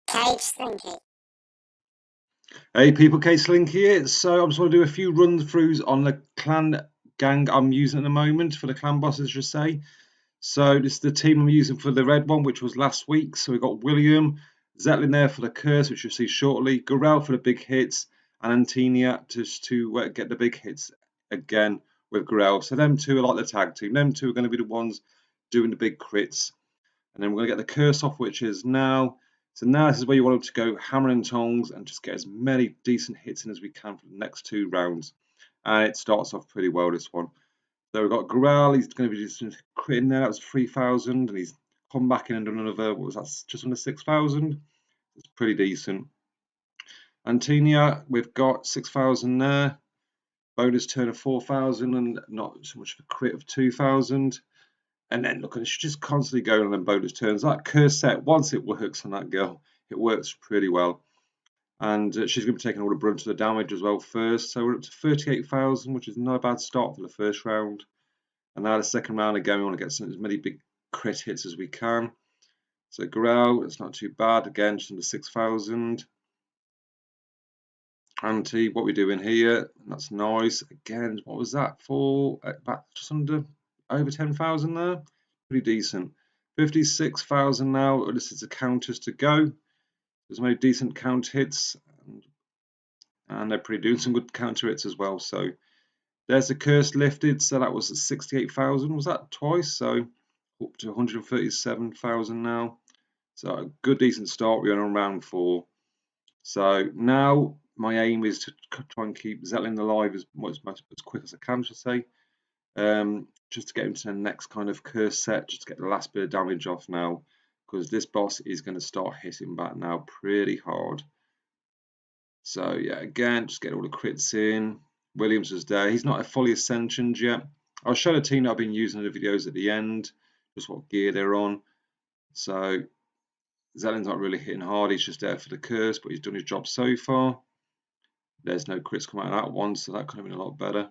Cage Slinky. Hey people, K-Slink here. So I just want to do a few run-throughs on the clan gang I'm using at the moment for the clan bosses, just say. So this is the team I'm using for the red one, which was last week. So we've got William, Zeppelin there for the curse, which you'll see shortly, Garrell for the big hits, and Antinua just to get the big hits again with Garrell. So them two are like the tag team. Them two are going to be the ones doing the big crits. And then we're going to get the curse off, which is now. So now this is where you want them to go hammer and tongs and just get as many decent hits in as we can for the next 2 rounds. And it starts off pretty well, this one. So we've got Garrell, he's going to be just critting there, that was 3,000, and he's come back in and done another, what was that, just under 6,000? It's pretty decent. Antinua, we've got 6,000 there, bonus turn of 4,000 and not so much of a crit of 2,000. And then look, she's just constantly going on them bonus turns. That curse set, once it works on that girl, it works pretty well. And she's going to be taking all the brunt of the damage as well first. So we're up to 38,000, which is not a bad start for the first round. And now the second round again, we want to get as many big crit hits as we can. So Garrell, it's not too bad. Again, just under 6,000. Anti, what we're doing here, that's nice. Again, what was that for? About just under over 10,000 there. Pretty decent. 56,000 now. This is the counters to go. There's many decent count hits, and they're pretty doing some good counter hits as well. So there's the curse lifted. So that was at 68,000. Was that twice? So up to 137,000 now. So a good decent start. We're on round 4. So now my aim is to try and keep Zeppelin alive as quick as I can, should say. Just to get him to the next kind of curse set, just to get the last bit of damage off now, because this boss is going to start hitting back now pretty hard. So yeah, again, just get all the crits in. Williams is there. He's not fully ascensioned yet. I'll show the team that I've been using in the videos at the end, just what gear they're on. So Zeppelin's not really hitting hard. He's just there for the curse, but he's done his job so far. There's no crits come out of that one, so that could have been a lot better.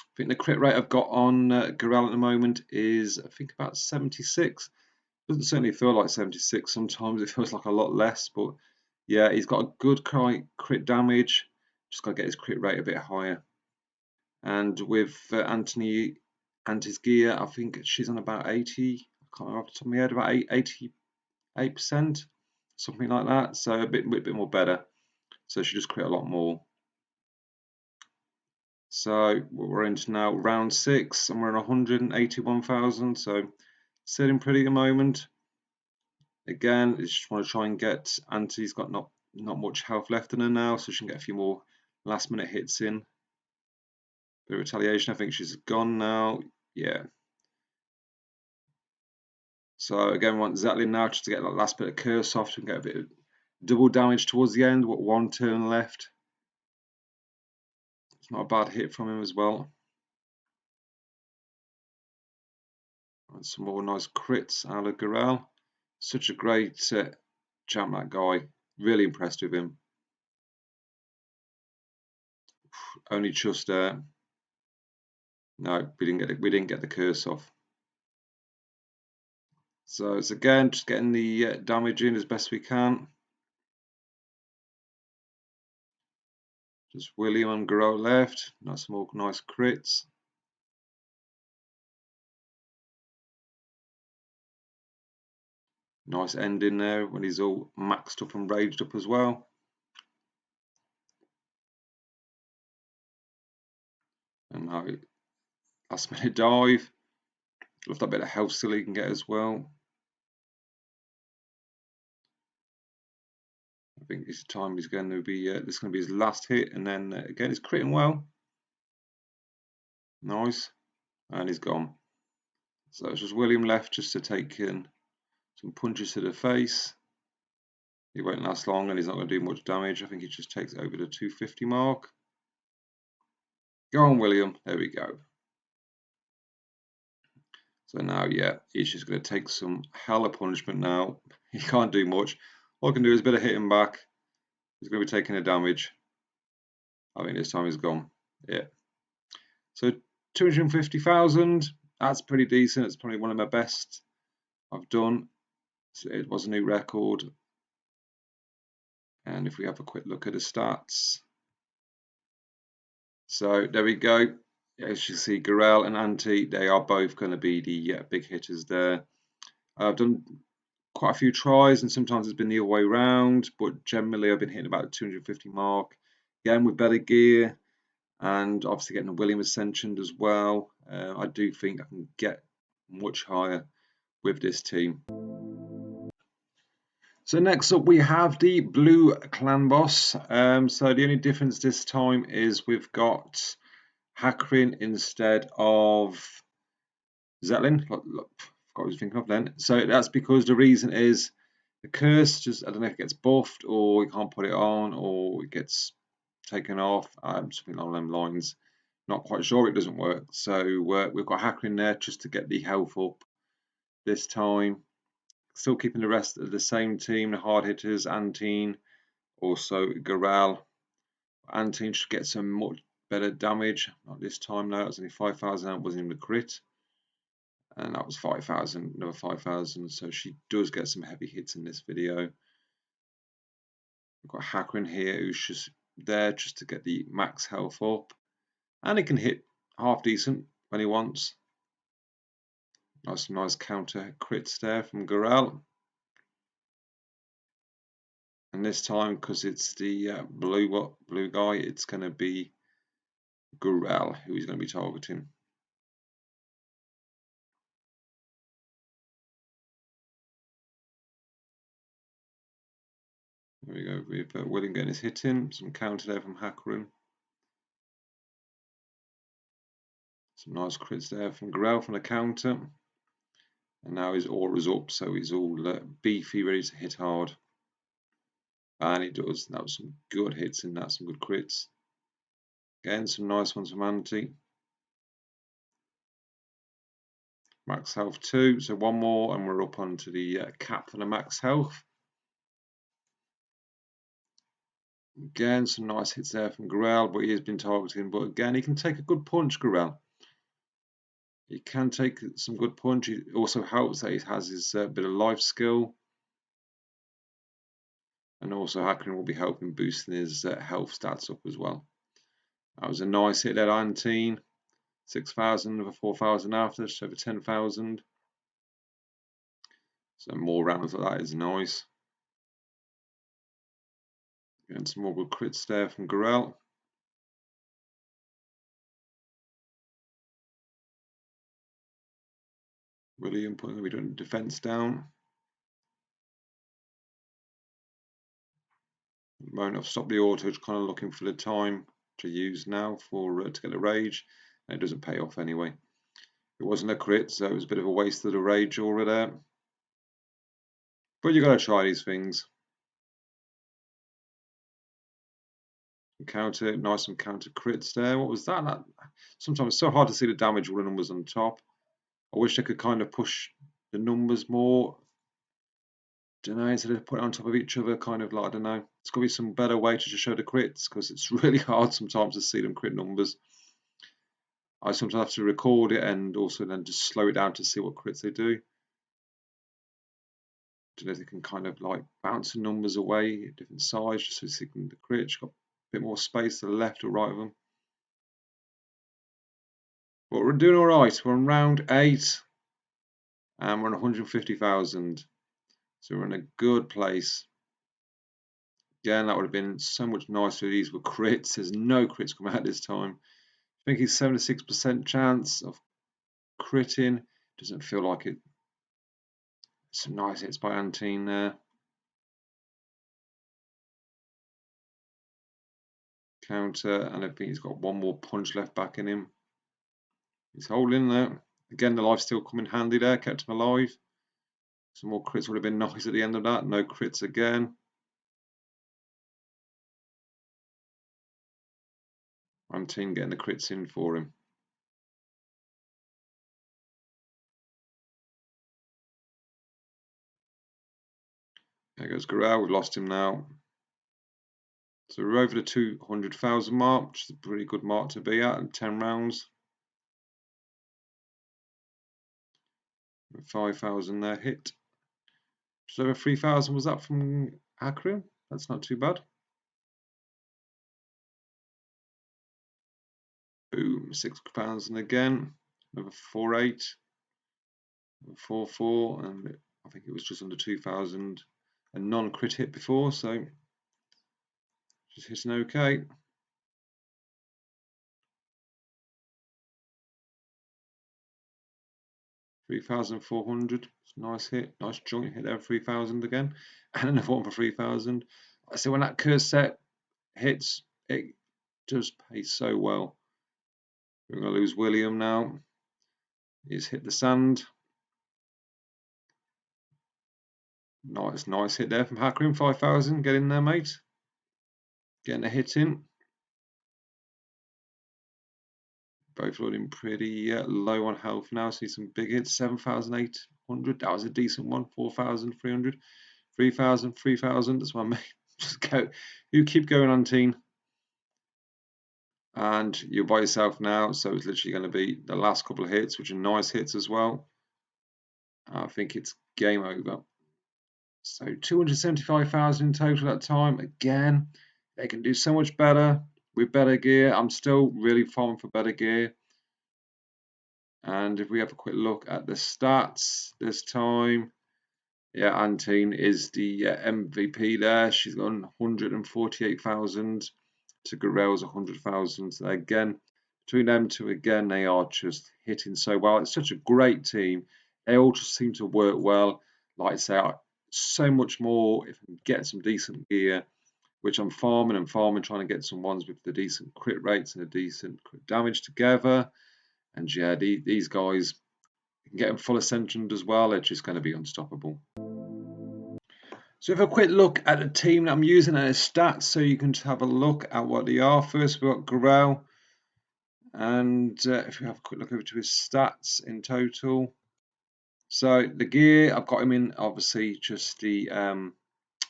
I think the crit rate I've got on Garrell at the moment is, I think, about 76. Doesn't certainly feel like 76. Sometimes it feels like a lot less, but yeah, he's got a good crit damage. Just got to get his crit rate a bit higher. And with Anti's gear, I think she's on about 80. I can't remember off the top of my head, about 88%, something like that. So a bit more better. So she just crit a lot more. So we're into now round 6, and we're on 181,000. So sitting pretty at the moment. Again, I just want to try and get Anti's got not much health left in her now, so she can get a few more last minute hits in. Bit of retaliation. I think she's gone now. Yeah. So again, we want Zeppelin now just to get that last bit of curse off and get a bit of double damage towards the end. What, 1 turn left? It's not a bad hit from him as well. And some more nice crits out of Garrell. Such a great champ, that guy. Really impressed with him. Only just there. No, we didn't get the curse off. So it's again just getting the damage in as best we can. Just William and Garrell left. Nice more nice crits. Nice ending there when he's all maxed up and raged up as well. And now last minute dive. Love that bit of health still he can get as well. I think this time he's going to be this is going to be his last hit, and then again he's critting well. Nice, and he's gone. So it's just William left just to take in some punches to the face. He won't last long, and he's not going to do much damage. I think he just takes it over the 250 mark. Go on, William. There we go. So now, yeah, he's just going to take some hella punishment now. He can't do much. All I can do is a bit of hitting back. He's going to be taking the damage. I think this time he's gone. Yeah. So 250,000. That's pretty decent. It's probably one of my best I've done. So it was a new record. And if we have a quick look at the stats, so there we go. As you see, Garrell and Anti, they are both going to be the big hitters there. I've done quite a few tries, and sometimes it's been the other way around, but generally I've been hitting about the 250 mark. Again, with better gear, and obviously getting a William Ascension as well. I do think I can get much higher with this team. So next up we have the blue clan boss. So the only difference this time is we've got Hakarin instead of Zeppelin. Forgot what I was thinking of then. So that's because the reason is the curse just, I don't know if it gets buffed or you can't put it on or it gets taken off, something along them lines. Not quite sure, it doesn't work. So we've got Hakarin there just to get the health up this time. Still keeping the rest of the same team, the hard hitters, Antin, also Garrell. Antin should get some much better damage. Not this time though, it was only 5,000, that wasn't even a crit. And that was 5,000, another 5,000. So she does get some heavy hits in this video. We've got Hakarin here who's just there just to get the max health up. And he can hit half decent when he wants. Nice counter crits there from Garrell. And this time, because it's the blue guy, it's going to be Garrell who he's going to be targeting. There we go, with William getting his hit in. Some counter there from Hakarin. Some nice crits there from Garrell from the counter. And now his aura's up, so he's all beefy, ready to hit hard. And he does. That was some good hits in that, some good crits. Again, some nice ones from Anti. Max health 2, so one more and we're up onto the cap for the max health. Again, some nice hits there from Garrell, but he has been targeting. But again, he can take a good punch, Garrell. He can take some good punch. It also helps that he has his bit of life skill. And also Hakarin will be helping boosting his health stats up as well. That was a nice hit there, Antin. 6,000 over 4,000 after, just over 10,000. So more rounds like that is nice. And some more good crits there from Garrell. William putting the defense down. At the moment I've stopped the auto, just kind of looking for the time to use now for to get the rage, and it doesn't pay off anyway. It wasn't a crit, so it was a bit of a waste of the rage over there. But you got to try these things. Counter, nice and counter crits there. What was that? Sometimes it's so hard to see the damage when the numbers on top. I wish I could kind of push the numbers more. Don't know, instead of put it on top of each other, kind of like, I don't know. It's got to be some better way to just show the crits because it's really hard sometimes to see them crit numbers. I sometimes have to record it and also then just slow it down to see what crits they do. Don't know if they can kind of like bounce the numbers away at different sides just so you see the crit. Got a bit more space to the left or right of them. But we're doing all right. We're on round 8 and we're on 150,000. So we're in a good place. Again, that would have been so much nicer if these were crits. There's no crits coming out this time. I think it's 76% chance of critting. Doesn't feel like it. Some nice hits by Antin there. Counter, and I think he's got one more punch left back in him. He's holding there. Again, the life still coming handy there, kept him alive. Some more crits would have been nice at the end of that. No crits again. Antin getting the crits in for him. There goes Garrell, we've lost him now. So we're over the 200,000 mark, which is a pretty good mark to be at in 10 rounds. 5,000 there hit. Just over 3,000 was that from Hakarin? That's not too bad. Boom, 6,000 again. Another 4,800. 4,400, and I think it was just under 2,000. A non-crit hit before, so just hitting okay. $3,400. Nice hit, nice joint hit there. 3,000 again, and another one for 3,000. So when that curse set hits, it does pay so well. We're going to lose William now. He's hit the sand. Nice hit there from Hakarin. 5,000. Get in there, mate. Getting a hit in. Both looking pretty low on health now. See some big hits. 7,800. That was a decent one. 4,300. 3,000. 3,000. That's why I just go. You keep going on, team. And you're by yourself now. So it's literally going to be the last couple of hits, which are nice hits as well. I think it's game over. So 275,000 in total at that time. Again, they can do so much better with better gear. I'm still really farming for better gear. And if we have a quick look at the stats this time, yeah, Antin is the MVP there. She's got 148,000 to Garrell's 100,000. So again, between them two, again, they are just hitting so well. It's such a great team. They all just seem to work well. Like I say, so much more if I get some decent gear, which I'm farming, trying to get some ones with the decent crit rates and a decent crit damage together. And yeah, these guys can get them full ascension as well. They're just going to be unstoppable. So if a quick look at the team that I'm using and its stats, so you can have a look at what they are. First, we've got Garrell. And if we have a quick look over to his stats in total. So the gear, I've got him in obviously just the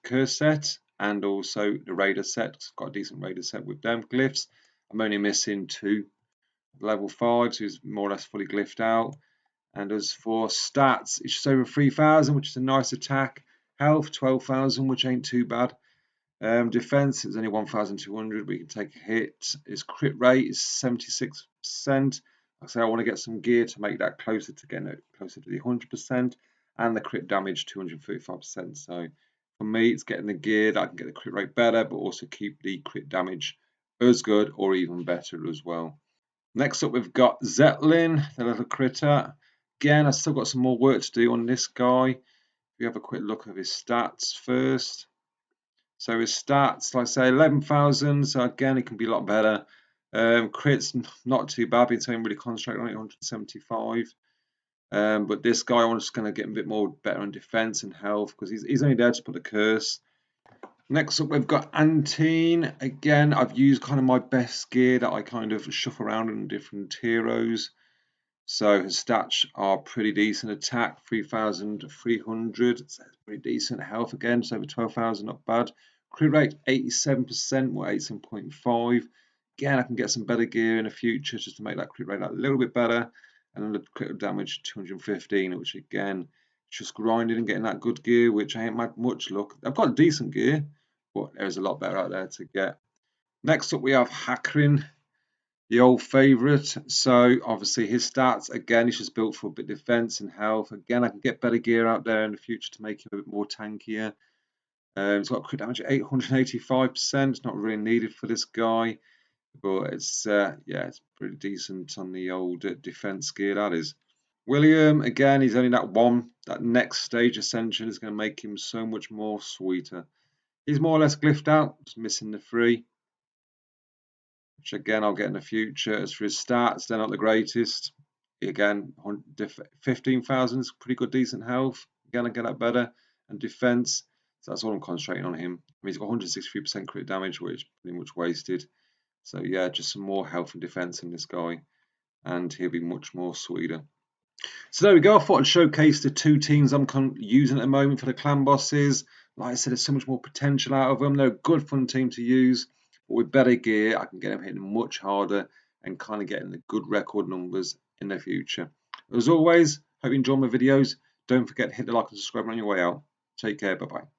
curse set and also the raider set. I've got a decent raider set with them glyphs. I'm only missing 2 level 5, so he's more or less fully glyphed out. And as for stats, it's just over 3,000, which is a nice attack. Health 12,000, which ain't too bad. Defense is only 1,200. We can take a hit. His crit rate is 76%. Like I say, I want to get some gear to make that closer to getting it closer to the 100%, and the crit damage 235%. So for me, it's getting the gear that I can get the crit rate better, but also keep the crit damage as good or even better as well. Next up, we've got Zeppelin, the little critter. Again, I've still got some more work to do on this guy. If you have a quick look at his stats first. So his stats, like I say, 11,000. So again, it can be a lot better. Crits, not too bad. Been saying really concentrate on it, 175. But this guy, I'm just going to get a bit more better on defense and health because he's only there to put the curse. Next up, we've got Antin. Again, I've used kind of my best gear that I kind of shuffle around in different heroes. So his stats are pretty decent. Attack 3,300. So pretty decent. Health again, just over 12,000, not bad. Crit rate 87%, or 87.5. Again, I can get some better gear in the future just to make that crit rate a little bit better. And then the crit damage 215, which again, just grinding and getting that good gear, which I ain't had much luck. I've got decent gear, but there's a lot better out there to get. Next up, we have Hakarin, the old favourite. So obviously his stats, again, he's just built for a bit of defense and health. Again, I can get better gear out there in the future to make him a bit more tankier. It's got crit damage at 885%. It's not really needed for this guy, but it's yeah, it's pretty decent on the old defense gear, that is. William, again, he's only that next stage ascension is going to make him so much more sweeter. He's more or less glyphed out, just missing the 3, which again I'll get in the future. As for his stats, they're not the greatest. Again, 15,000 is pretty good, decent health. Again, I get that better. And defense, so that's all I'm concentrating on him. I mean, he's got 163% crit damage, which is pretty much wasted. So yeah, just some more health and defense in this guy, and he'll be much more sweeter. So there we go. I thought I'd showcase the 2 teams I'm using at the moment for the clan bosses. Like I said, there's so much more potential out of them. They're a good fun team to use. But with better gear, I can get them hitting much harder and kind of getting the good record numbers in the future. As always, hope you enjoy my videos. Don't forget to hit the like and subscribe on your way out. Take care. Bye-bye.